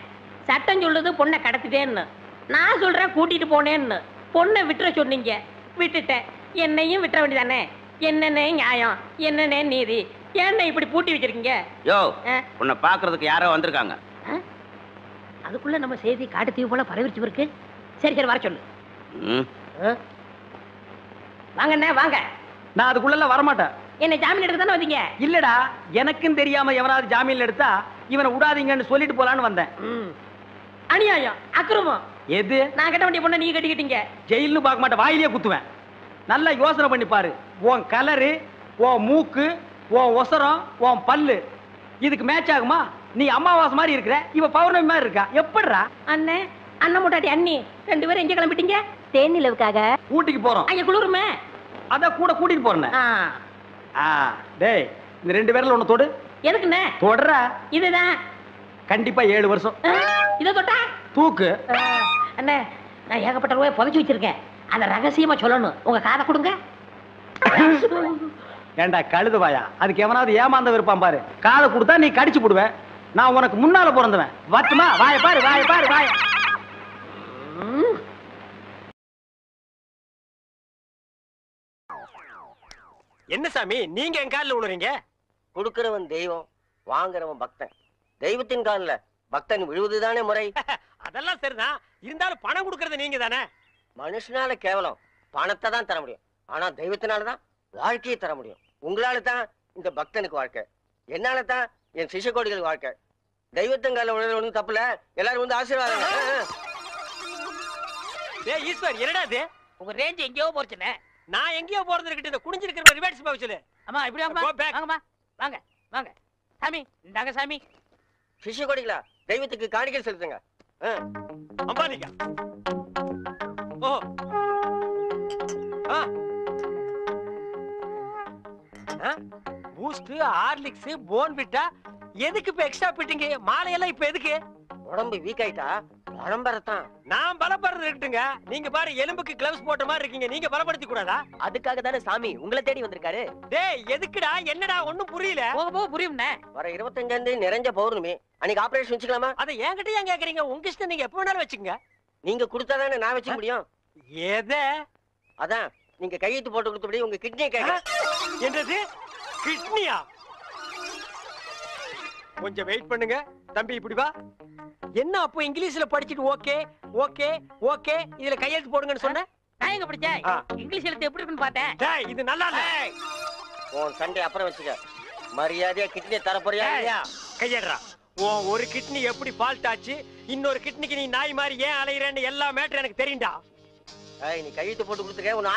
சட்டம் சொல்லுது பொண்ணை கடத்திட்டேன்னு, நான் சொல்றேன் கூட்டிட்டு போனேன்னு. பொண்ணை விட்டுற சொன்னீங்க, விட்டுட்டேன். என்னையும் விட்டுற வேண்டியதானே? என்னன்னே நியாயம், என்னன்னே நீதி? என்ன இப்படி பூட்டி வச்சிருக்கீங்க? யோ, உன்னை பாக்குறதுக்கு யாரோ வந்திருக்காங்க. அதுக்குள்ள நம்ம செய்தி காட்டு தீவு போல பரவிச்சு இருக்கு. சரி சரி, வர சொல்லு. வாங்கண்ணே வாங்க. நான் அதுக்குள்ள வரமாட்டேன். என்ன ஜாமீன் எடுக்க தானே வந்தீங்க? இல்லடா, எனக்கும் தெரியாம எவனாவது ஜாமீன்ல எடுத்தா இவனை விடாதீங்கன்னு சொல்லிட்டு போலான்னு வந்தேன். அநியாயம், அக்கிரமம். எது? நான் கட்ட வேண்டிய பொண்ணை நீங்க கட்டிக்கிட்டீங்க. ஜெயில்னு பார்க்க மாட்டேன், வாயிலே குத்துவேன். நல்லா யோசனை பண்ணி பாரு. உன் கலரு, உன் மூக்கு, உன் ஒசரம், உன் பல்லு இதுக்கு மேட்ச் ஆகுமா? நீ அமாவாசை மாதிரி இருக்கிற, இவ பௌர்ணமி மாதிரி இருக்கா. எப்படிடா? அண்ணே, அண்ணன் முட்டாட்டி அண்ணி 2 பேரும் எங்க கிளம்பிட்டீங்க? தேன் நிலவுக்காக. ஊட்டிக்கு போறோம். அங்க குளிருமே, அதான் கூட கூட்டிட்டு போறேன். டேய், இந்த 2 பேர்ல ஒண்ணு தொடு. எதுக்குண்ணே? தொடற. இதுதான் கண்டிப்பா 7 வருஷம். இத தொட்டா தூக்கு. அண்ணே, நான் ஏகப்பட்ட ரூபாய் புதைச்சு வச்சிருக்கேன், அத ரகசியமா சொல்லணும். உங்க காதை கொடுங்க. ஏண்டா கழுதுவாயா, அதுக்கு எவனாவது ஏமாந்த விருப்பான் பாரு. காதை கொடுத்தா நீ கடிச்சு போடுவேன். நான் உனக்கு முன்னால பிறந்தவன். வட்டுமா? வாய பாரு, வாய பாரு, வாய. என்ன சாமி நீங்க என் காலில் விழுறீங்க? கொடுக்கிறவன் தெய்வம், வாங்குறவன் பக்தன். தெய்வத்தின் காலில் பக்தன் விழுவதுதானே முறை. அதெல்லாம் சரிதான், இருந்தாலும் பணம் கொடுக்கறது நீங்க தானே. மனுஷனால கேவலம் பணத்தை தான் தர முடியும், ஆனா தெய்வத்தினாலதான் வாழ்க்கையை தர முடியும். உங்களால தான் இந்த பக்தனுக்கு வாழ்க்கை, என்னால தான் என் சிஷ்யகோடிகளுக்கு வாழ்க்கை. தெய்வத்தின் காலில் விழுறது ஒன்றும் தப்புல, எல்லாரும் வந்து ஆசீர்வாதம். ஈஸ்வர் என்னடா இது? உங்க ரேஞ்ச் எங்கேயோ போச்சுனே. நான் எங்கேயோ போறது இருக்கட்டும், இந்த குனிஞ்சிருக்கிற ரிவர்ஸ் போக சொல்லு. அம்மா இப்படி வாங்கம்மா, வாங்க வாங்க. சாமி இந்தாங்க சாமி. சிஷ்யகோடிகளா, தெய்வத்துக்கு காணிக்கை செலுத்துங்க. அம்பானிக்கா. ஓ பூஸ்ட், ஹார்லிக்ஸ், போன்விட்டா எதுக்கு இப்ப எக்ஸ்ட்ரா பிட்டிங்க? மாலையெல்லாம் இப்ப எதுக்கு? உடம்பு வீக் ஆயிட்டா பலம்பரத்தான். நான் பலப்படுறது இருக்கட்டுங்க, நீங்க பாரு எலும்புக்கு கிளவுஸ் போட்ட மாதிரி இருக்கீங்க, நீங்க பலப்படுத்தி கூடாதா? அதுக்காக தானே சாமி உங்களை தேடி வந்திருக்காரு. டேய் எதுக்குடா, என்னடா ஒண்ணும் புரியல. போக போக புரியும்ண்ணே. வர 25ஆம் தேதி நிறைஞ்ச பௌர்ணமி, அன்னைக்கு ஆபரேஷன் வச்சுக்கலாமா? அதை என்கிட்ட ஏன் கேக்குறீங்க? உங்க இஷ்டம், நீங்க எப்ப வேணாலும் வச்சுக்கங்க. நீங்க கொடுத்தாதானே நான் வச்சுக்க முடியும். எதை? அதான் நீங்க கையெழுத்து போட்டு கொடுத்தபடி உங்க கிட்னியை கேட்க. என்னது கிட்னியா? கொஞ்சம் வெயிட் பண்ணுங்க தம்பி, இப்படி வா. என்ன அப்போ இங்கிலீஷ்ல படிச்சிட்டு ஓகே ஓகே ஓகே இதுல கையெழுத்து போடுங்கன்னு சொன்ன? நான் எங்க படிச்சேன்? இங்கிலீஷ் எழுத்து எப்படி இருக்குன்னு பார்த்தேன். டேய் இது நல்லா இல்ல. உன் சண்டை அப்புறம் வச்சுக்க, மரியாதையா கிட்னியை தர போறியா இல்லையா? கையேடுறா. உன் ஒரு கிட்னி எப்படி ஃபால்ட் ஆச்சு, இன்னொரு கிட்னிக்கு நீ நாய் மாதிரி ஏன் அலையறேன்னு எல்லா மேட்டர் எனக்கு தெரியும்டா. நீ கையெழுத்து போட்டு கொடுத்துக்க, உன்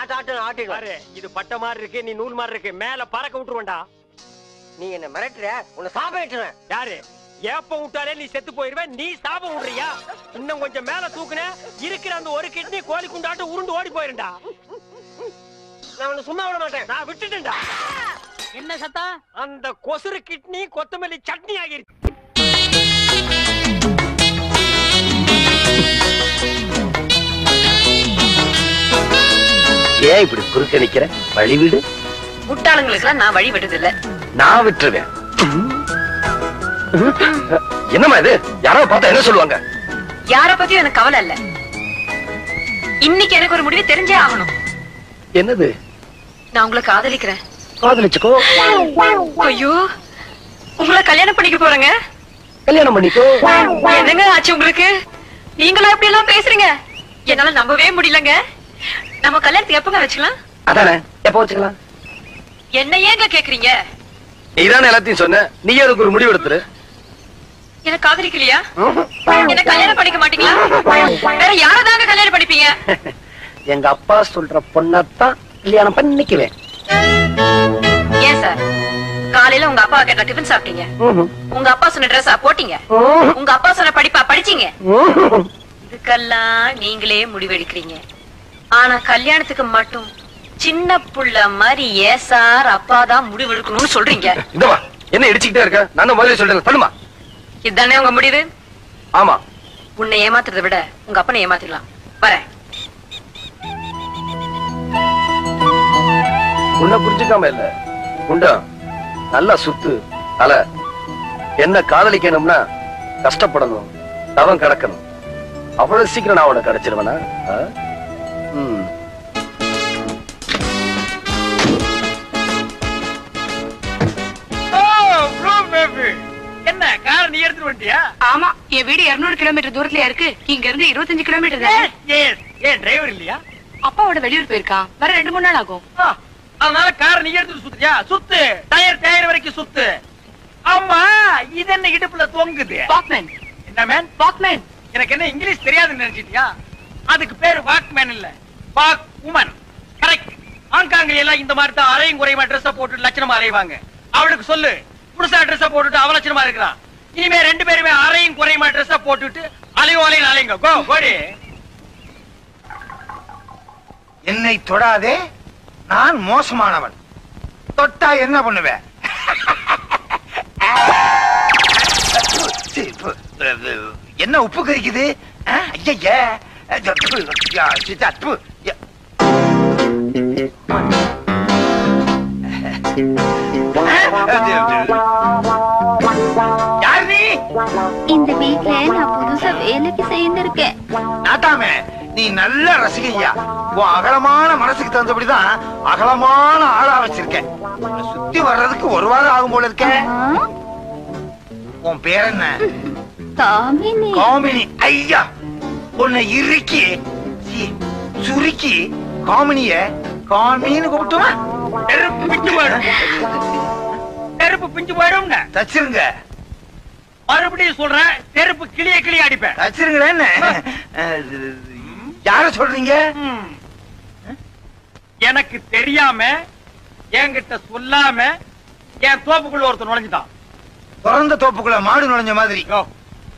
ஆட்டு பாரு, இது பட்ட மாதிரி இருக்கு, நீ நூல் மாதிரி இருக்கு, மேல பறக்க விட்டுருவேன்டா. நீ என்ன மிரட்டுற, உன்னை சாபம் விட்டுருவேன். யாரு? ஏப்ப விட்டாலே நீ செத்து போயிருவ, நீ சாபம் விடுறியா? இன்னும் கொஞ்சம் மேல தூக்குன, இருக்கிற அந்த ஒரு கிட்னி கோழி குண்டாட்டு உருண்டு ஓடி போயிருண்டா. நான் உன்னை சும்மா விட மாட்டேன். நான் விட்டுட்டேன்டா. என்ன சத்தம்? அந்த கொசுறு கிட்னி கொத்தமல்லி சட்னி ஆகிருச்சு. ஏன் இப்படி குறுக்க நிக்கிற? வழி விடு. முட்டாளுங்களுக்கு நான் வழி விடுறது இல்ல. நான் விட்டுருவேன். என்னம்மா இது? யாராவது பார்த்தா என்ன சொல்லுவாங்க? யார பத்தியும் எனக்கு கவலை இல்ல. இன்னைக்கு எனக்கு ஒரு முடிவு தெரிஞ்சே ஆகணும். என்னது? நான் உங்களை காதலிக்கிறேன். காதலிச்சுக்கோ. ஐயோ, உங்களை கல்யாணம் பண்ணிக்க போறேங்க. கல்யாணம் பண்ணிக்கோ. என்னங்க ஆச்சு உங்களுக்கு? நீங்களா இப்படி எல்லாம் பேசுறீங்க? என்னால நம்பவே முடியலங்க. நம்ம கல்யாணத்துக்கு எப்பங்க வச்சுக்கலாம்? அதானே, எப்ப வச்சுக்கலாம்? என்ன ஏங்க கேக்குறீங்க? நீதானே எல்லாத்தையும் சொன்ன, நீ அதுக்கு ஒரு முடிவு எடுத்துரு. என்ன காதலிக்கலையா? என்ன கல்யாணம் பண்ணிக்க மாட்டீங்களா? வேற யாரதாங்க கல்யாணம் பண்ணிப்பீங்க? எங்க அப்பா சொல்ற பொண்ணத்தான் கல்யாணம் பண்ணிக்குவேன். ஏன் சார், காலையில உங்க அப்பா கேட்ட டிஃபன் சாப்பிட்டீங்க, உங்க அப்பா சொன்ன ட்ரெஸ்ஸா போட்டீங்க, உங்க அப்பா சொன்ன படிப்பா படிச்சீங்க. இதுக்கெல்லாம் நீங்களே முடிவெடுக்கிறீங்க. ஆனா கல்யாணத்துக்கு மட்டும் சின்ன புள்ள மாதிரி ஏன் சார் அப்பா தான் முடிவெடுக்கணும்னு சொல்றீங்க? என்ன இடிச்சுக்கிட்டே இருக்க? நான் முதல்ல சொல்றேன், சொல்லுமா. இதுதானே உங்க முடிவு? ஆமா. உன்னை ஏமாத்துறதை விட உங்க அப்பனை ஏமாத்திடலாம். வரேன். உன்னை புரிஞ்சுக்காம இல்ல, உண்டா நல்லா சுத்து அல. என்ன காதலிக்கணும்னா கஷ்டப்படணும், தவம் கிடக்கணும். அவ்வளவு சீக்கிரம் நான் உனக்கு கிடைச்சிருவேனா? என்ன கார் நீ எடுத்துட்டு வந்துட்டியா? ஆமா, என் வீடு 200 கிலோமீட்டர் தூரத்துல இருக்கு. இங்க இருந்து 25 கிலோமீட்டர் தான். ஏன் டிரைவர் இல்லையா? அப்பாவோட வெளியூர் போயிருக்கான், வர 2-3 நாள் ஆகும். அதனால கார் நீ எடுத்துட்டு சுத்துறியா? சுத்து, டயர் வரைக்கும் சுத்து. ஆமா, இது என்ன இடுப்புல தொங்குது? வாக்மேன். என்ன மேன்? வாக்மேன். எனக்கு என்ன இங்கிலீஷ் தெரியாதுன்னு நினைச்சிட்டியா? அதுக்கு பேரு வாக்மேன் இல்ல, வாக் உமன். கரெக்ட். ஆங்காங்க எல்லாம் இந்த மாதிரி தான் அரையும் குறையுமா ட்ரெஸ் போட்டு லட்சணமா அலைவாங்க. அவளுக்கு சொல்லு, புதுசா ட்ரெஸ் போட்டுட்டு அவ லட்சணமா இருக்கிறான். இனிமே 2 பேருமே அரையும் குறையுமா ட்ரெஸ் போட்டுட்டு அலையும் அலைங்க. கோ கோடி. என்னை தொடாதே, நான் மோசமானவன். தொட்டா என்ன பண்ணுவேன்? என்ன உப்பு கறிக்குது? இந்த வீட்ல நான் புதுசா வேலைக்கு சேர்ந்திருக்கேன். நாட்டாமே, நீ நல்ல ரசிகையா. உன் அகலமான மனசுக்கு தகுந்தபடிதான் அகலமான ஆளா வச்சிருக்கேன். சுத்தி வர்றதுக்கு 1 வாரம் ஆகும் போல இருக்க. உன் பேர் என்ன? காமினி. காமினி. ஐயா, உன்னை இறுக்கி சுருக்கி காமினிய காமின்னு கூப்பிட்டுமா? நெருப்பு பிஞ்சு போயிடும். நெருப்பு பிஞ்சு போயிடும். தச்சிருங்க. மறுபடியும் சொல்றேன், நெருப்பு கிளிய கிளிய அடிப்பேன். தச்சிருங்களேன். யார சொல்றீங்க? எனக்கு தெரியாம என்கிட்ட சொல்லாம என் தோப்புக்குள்ள ஒருத்தர் நுழைஞ்சுட்டான். பிறந்த தோப்புக்குள்ள மாடு நுழைஞ்ச மாதிரி.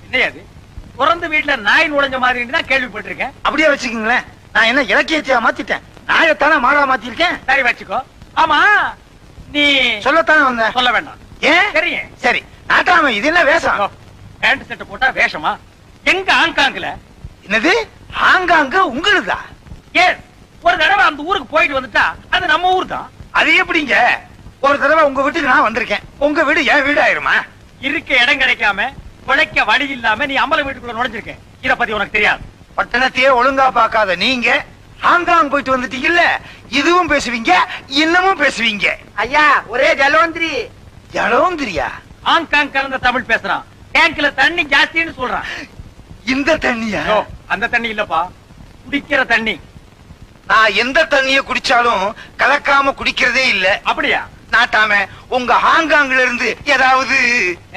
என்னையாது பிறந்த வீட்டுல நாய் நுழைஞ்ச மாதிரி தான் கேள்விப்பட்டிருக்கேன். அப்படியே வச்சுக்கீங்களேன். நான் என்ன இலக்கியத்தையா மாத்திட்டேன்? நாயத்தானே மாடா மாத்திருக்கேன். சரி வச்சுக்கோ. ஆமா, நீ சொல்லத்தானே வந்த. சொல்ல வேண்டாம். ஏன்? தெரியும். சரி, நாட்டாம இது என்ன வேஷம்? பேண்ட் செட்டை போட்டா வேஷமா? எங்க ஆங்காங்ல? என்னது ஆங்காங்க உங்களுதா? ஏன் ஒரு தடவை அந்த ஊருக்கு போயிட்டு வந்துட்டா அது நம்ம ஊர் தான். அது எப்படிங்க? ஒரு தடவை உங்க வீட்டுக்கு நான் வந்திருக்கேன், உங்க வீடு என் வீடு ஆயிருமா? இருக்க இடம் கிடைக்காம உழைக்க வழி இல்லாம நீ அம்பல வீட்டுக்குள்ள நுழைஞ்சிருக்க. இத பத்தி உனக்கு தெரியாது. பட்டணத்தையே ஒழுங்கா பார்க்காத நீங்க ஹாங்காங் போயிட்டு வந்துட்டீங்கல்ல, இதுவும் பேசுவீங்க இன்னமும் பேசுவீங்க. ஐயா, ஒரே ஜலவந்திரி. ஜலவந்திரியா? ஹாங்காங் கலந்த தமிழ் பேசுறான். டேங்க்ல தண்ணி ஜாஸ்தின்னு சொல்றான். இந்த தண்ணியா? அந்த தண்ணி இல்லப்பா, குடிக்கிற தண்ணி. நான் எந்த தண்ணிய குடிச்சாலும் கலக்காம குடிக்கிறதே இல்ல. அப்படியா? நாட்டாம உங்க ஹாங்காங்ல இருந்து ஏதாவது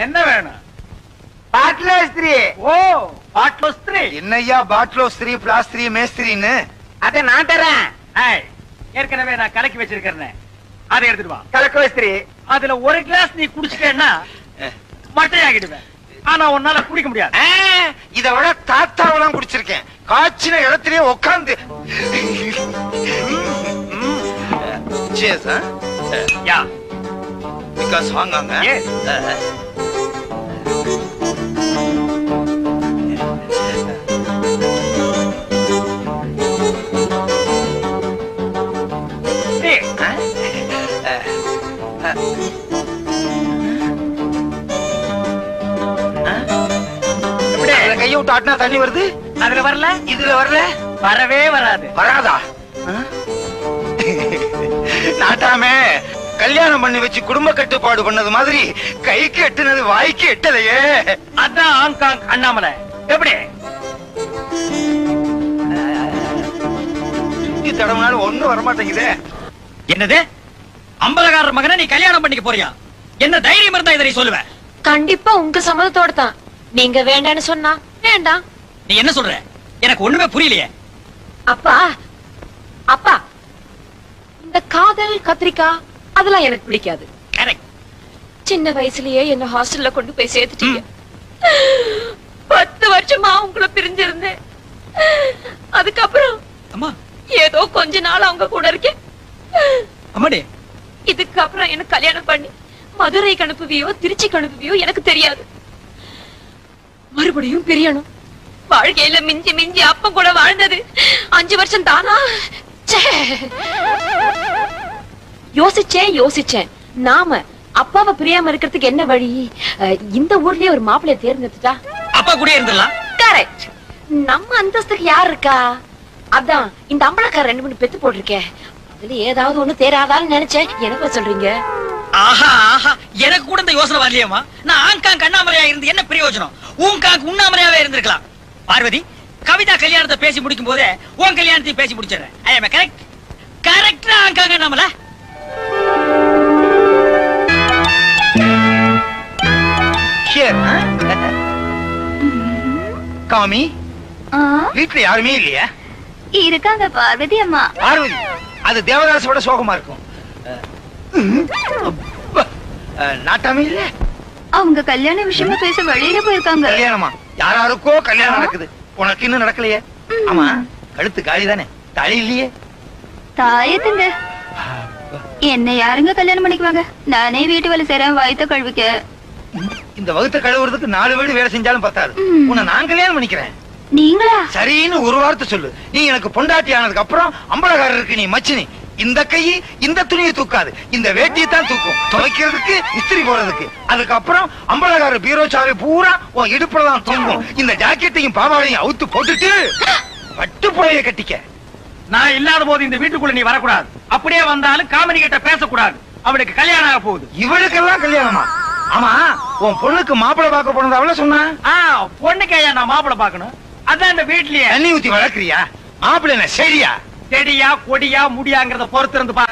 என்ன வேணும்? பாட்லோஸ்திரி. ஓ, பாட்லோஸ்திரி. என்னையா பாட்லோஸ்திரி பிளாஸ்திரி மேஸ்திரின்னு? அதை நான் தரேன். ஏற்கனவே நான் கலக்கி வச்சிருக்கிறேன், அதை எடுத்துட்டு வா. கலக்கோஸ்திரி. அதுல ஒரு கிளாஸ் நீ குடிச்சிட்டேன்னா மட்டையாகிடுவேன். ஆனா உன்னால குடிக்க முடியாது. இத விட தாத்தாவெல்லாம் குடிச்சிருக்கேன். காய்ச்சின இடத்திலேயே உட்கார்ந்து. Cheers, huh? Yeah. Because Hong Kong, huh? Yes. Hey. கையை விட்டு ஆட்டினா தண்ணி வருது. அதுல வரல, இதுல வரல, வரவே வராது. வராதா? நாட்டாமே கல்யாணம் பண்ணி வச்சு குடும்ப கட்டுப்பாடு பண்ணது மாதிரி கைக்கு எட்டுனது வாய்க்கு எட்டலையே. அதான் ஹாங்காங் அண்ணாமலை. எப்படி சுத்தி தடவுனாலும் ஒண்ணும் வரமாட்டேங்குதே. என்னது? அம்பலகாரர் மகனை நீ கல்யாணம் பண்ணிக்க போறியா? என்ன தைரியம் இருந்தா இதை சொல்லுவேன்? கண்டிப்பா உங்க சம்மதத்தோட தான். நீங்க வேண்டான்னு சொன்னா வேண்டாம். நீ என்ன சொல்ற? எனக்கு ஒண்ணுமே புரியலையே. அப்பா அப்பா, இந்த காதல் கத்திரிக்காய் அதெல்லாம் எனக்கு பிடிக்காது. சின்ன வயசுலயே என்ன ஹாஸ்டல்ல கொண்டு போய் சேர்த்துட்டீங்க. 10 வருஷமா உங்களை பிரிஞ்சிருந்தேன். அதுக்கப்புறம் ஏதோ கொஞ்ச நாள் அவங்க கூட இருக்கேன். இதுக்கப்புறம் எனக்கு கல்யாணம் பண்ணி மதுரைக்கு அனுப்புவியோ திருச்சிக்கு அனுப்புவியோ எனக்கு தெரியாது. மறுபடியும் பிரியணும். வாழ்க்கையில மிஞ்சி மிஞ்சி அப்ப கூட வாழ்ந்தது 5 வருஷம் தானா? யோசிச்சேன். நாம அப்பாவை பிரியாம இருக்கிறதுக்கு என்ன வழி? இந்த ஊர்லயே ஒரு மாப்பிள்ளைய தேர்ந்தெடுத்துட்டா அப்பா கூட இருந்துடலாம். கரெக்ட். நம்ம அந்தஸ்துக்கு யார் இருக்கா? அதான் இந்த அம்பலக்கார 2 பெத்து போட்டிருக்கேன். அதுல ஏதாவது ஒண்ணு தேராதான்னு நினைச்சேன். என்ன சொல்றீங்க? ஆஹா ஆஹா, எனக்கு கூட இந்த யோசனை வரலையேமா. நான் ஆங்காங் அண்ணாமலையா இருந்து என்ன பிரயோஜனம்? ஊங்காங் உண்ணாமலையாவே இருந்திருக்கலாம். பார்வதி, கவிதா கல்யாணத்தை பேசி முடிக்கும் போதே உன் கல்யாணத்தையும் பேசி முடிச்சிடுறேன். ஐ அம் கரெக்ட். கரெக்டா ஆங்காங் அண்ணாமலை? காமி, வீட்டுல யாருமே இல்லையா? இருக்காங்க பார்வதி அம்மா. பார்வதி, அது தேவதாசோட சோகமா இருக்கும். நாட்டாமே இல்ல, அவங்க கல்யாண விஷயமா பேச வெளியில போயிருக்காங்க. கல்யாணமா? யாராருக்கோ கல்யாணம் நடக்குது, உனக்கு இன்னும் நடக்கலையே. ஆமா, கழுத்து காலி தானே, தாலி இல்லையே? தாயத்துங்க. என்ன யாருங்க கல்யாணம் பண்ணிக்குவாங்க? நானே வீட்டு வேலை செய்றேன், வயித்த கழுவிக்க. இந்த வகுத்த கழுவுறதுக்கு 4 வீடு வேலை செஞ்சாலும் பத்தாது. உன்னை நான் கல்யாணம் பண்ணிக்கிறேன். நீங்களா? சரின்னு ஒரு வார்த்தை சொல்லு. நீ எனக்கு பொண்டாட்டி ஆனதுக்கு அப்புறம் அம்பலகாரருக்கு நீ மச்சினி. இந்த கை இந்த துணியை தூக்காது, இந்த வேட்டியை தான் தூக்கும். துவைக்கிறதுக்கு, இஸ்திரி போடுறதுக்கு. அதுக்கப்புறம் அம்பலகாரர் பீரோ சாவி பூரா உன் இடுப்புல தான் தூங்கும். இந்த ஜாக்கெட்டையும் பாவாடையும் அவுத்து போட்டுட்டு பட்டு புடவைய கட்டிக்க. நான் இல்லாத போது இந்த வீட்டுக்குள்ள நீ வரக்கூடாது. அப்படியே வந்தாலும் காமெடி கிட்ட பேசக்கூடாது. அவளுக்கு கல்யாணம் ஆக போகுது. இவளுக்கெல்லாம் கல்யாணமா? ஆமா உன் பொண்ணுக்கு மாப்பிள்ளை பார்க்க போனது அவள சொன்னா? பொண்ணுக்கு ஐயா நான் மாப்பிள்ளை பார்க்கணும். அதான் இந்த வீட்லயே தண்ணி ஊத்தி வளர்க்கறியா? மாப்பிள்ளை என்ன செடியா செடியா கொடியா முடியாங்கிறத பொறுத்து இருந்து பா.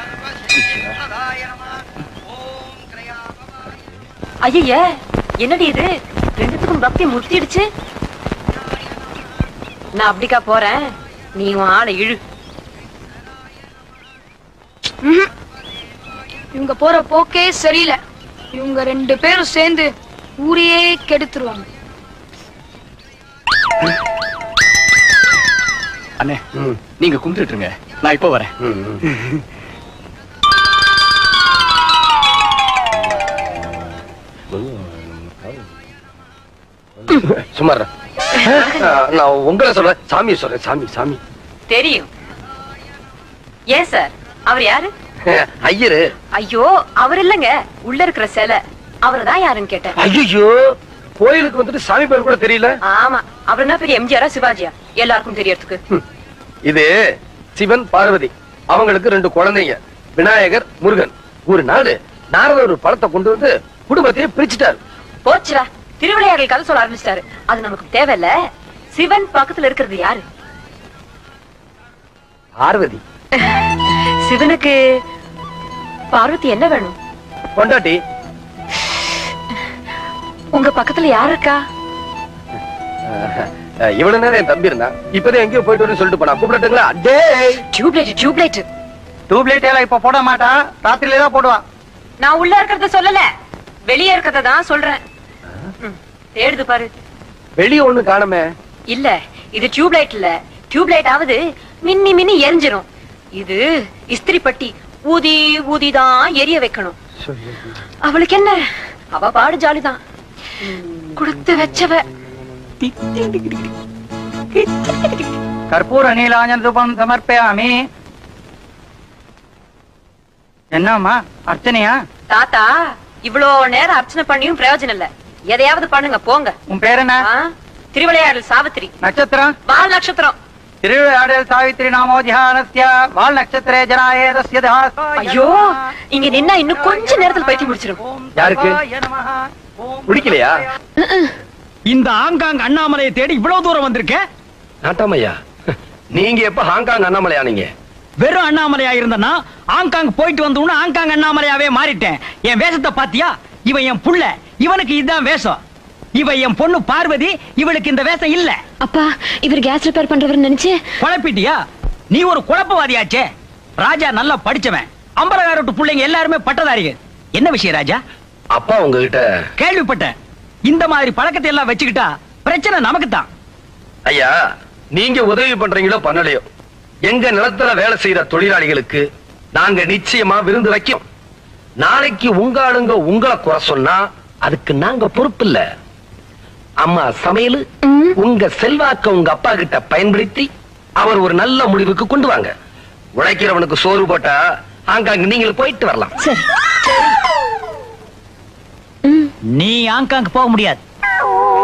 ஐய என்னடி இது ரெண்டுத்துக்கும் பக்தி முத்திடுச்சு. நான் அப்படிக்கா போறேன், நீ உன் ஆளை இழு. இவங்க போற போக்கே சரியில்லை. இவங்க 2 பேரும் சேர்ந்து ஊரையே கெடுத்துருவாங்க. அண்ணே நீங்க கும்பிட்டு இருங்க, நான் இப்ப வரேன். சுமார் நான் உங்களை சொல்ல சாமி சொல்றேன். சாமி சாமி தெரியும். ஏன் சார் அவர் யாரு? ஐயரு. ஐயோ அவர் இல்லங்க, உள்ள இருக்கிற சிலை. அவர்தான் யாருன்னு கேட்டேன். ஐயோ கோயிலுக்கு வந்துட்டு சாமி பேர் கூட தெரியல. ஆமா அவர் என்ன பெரிய எம்ஜிஆரா சிவாஜியா எல்லாருக்கும் தெரியறதுக்கு? இது சிவன் பார்வதி, அவங்களுக்கு 2 குழந்தைங்க, விநாயகர் முருகன். ஒரு நாள் நாரதர் ஒரு பழத்தை கொண்டு வந்து குடும்பத்தையே பிரிச்சுட்டாரு. போச்சுடா, திருவிளையாடல் கதை சொல்ல ஆரம்பிச்சிட்டாரு. அது நமக்கு தேவையில்ல. சிவன் பக்கத்துல இருக்கிறது யாரு? பார்வதி. சிவனுக்கு பார்வதி என்ன வேணும்? பொண்டாட்டி. உங்க பக்கத்துல யாரு இருக்கா? இவ்வளவு நேரம் என் தம்பி இருந்தா, இப்பதான் எங்கேயோ போயிட்டு வரேன்னு சொல்லிட்டு போனா. கூப்பிடட்டுங்களா? டியூப்லைட் எல்லாம் இப்ப போட மாட்டா, ராத்திரில தான் போடுவா. நான் உள்ள இருக்கிறத சொல்லல, வெளியே இருக்கிறத தான் சொல்றேன். தேடுது பாரு. வெளியே ஒண்ணு காணமே. இல்ல இது டியூப்லைட் இல்ல. டியூப்லைட் ஆவது மின்னி மின்னி எரிஞ்சிரும். இது இஸ்திரி பட்டி, ஊதி ஊதிதான் எரிய வைக்கணும். அவளுக்கு என்ன, அவ பாடு ஜாலிதான். கொடுத்து வச்சவ. கற்பூர நீலாஞ்சன தூபம் சமர்ப்பயாமி. என்னம்மா அர்ச்சனையா? தாத்தா இவ்வளோ நேரம் அர்ச்சனை பண்ணியும் பிரயோஜனம் இல்ல. எதையாவது பண்ணுங்க போங்க. உன் பேர் என்ன? திருவிளையாடல் சாவித்திரி. நட்சத்திரம்? வால் நட்சத்திரம். திருவிளையாடல் சாவித்திரி நாமோ தியானஸ்ய வால் நட்சத்திரே ஜனாயேதஸ்ய தாஸ். ஐயோ இங்க நின்னா இன்னும் கொஞ்ச நேரத்துல பைத்தி முடிச்சிரும். யாருக்கு பிடிக்கலையா? இந்த ஹாங்காங் அண்ணாமலையை தேடி இவ்வளவு தூரம் வந்திருக்க? நாட்டாமையா, நீங்க எப்ப ஹாங்காங் அண்ணாமலையா? நீங்க வெறும் அண்ணாமலையா இருந்தனா ஹாங்காங் போயிட்டு வந்தோம்னா ஹாங்காங் அண்ணாமலையாவே மாறிட்டேன். என் வேஷத்தை பாத்தியா? இவன் என் புள்ள, இவனுக்கு இதுதான் வேஷம். இவ என் பொண்ணு பார்வதி, இவளுக்கு இந்த வேஷம் இல்ல. அப்பா இவர் கேஸ் ரிப்பேர் பண்றவர் நினைச்சு குழப்பிட்டியா? நீ ஒரு குழப்பவாதியாச்சே. ராஜா நல்லா படிச்சவன், அம்பலகாரட்டு பிள்ளைங்க எல்லாருமே பட்டதாரிகள். என்ன விஷயம் ராஜா? அப்பா உங்ககிட்ட கேள்விப்பட்டேன். இந்த மாதிரி பழக்கத்தை எல்லாம் வச்சுக்கிட்டா பிரச்சனை நமக்கு தான். ஐயா, நீங்க உதவி பண்றீங்களோ பண்ணலையோ, எங்க நிலத்துல வேலை செய்யற தொழிலாளிகளுக்கு நாங்க நிச்சயமா விருந்து வைக்கும். நாளைக்கு உங்க ஆளுங்க உங்களை குறை சொன்னா அதுக்கு நாங்க பொறுப்பு இல்ல. அம்மா சமையல் உங்க செல்வாக்க உங்க அப்பா கிட்ட பயன்படுத்தி அவர் ஒரு நல்ல முடிவுக்கு கொண்டு வாங்க. உழைக்கிறவனுக்கு சோறு போட்டா ஹாங்காங் நீங்க போயிட்டு வரலாம். நீ ஹாங்காங் போக முடியாது.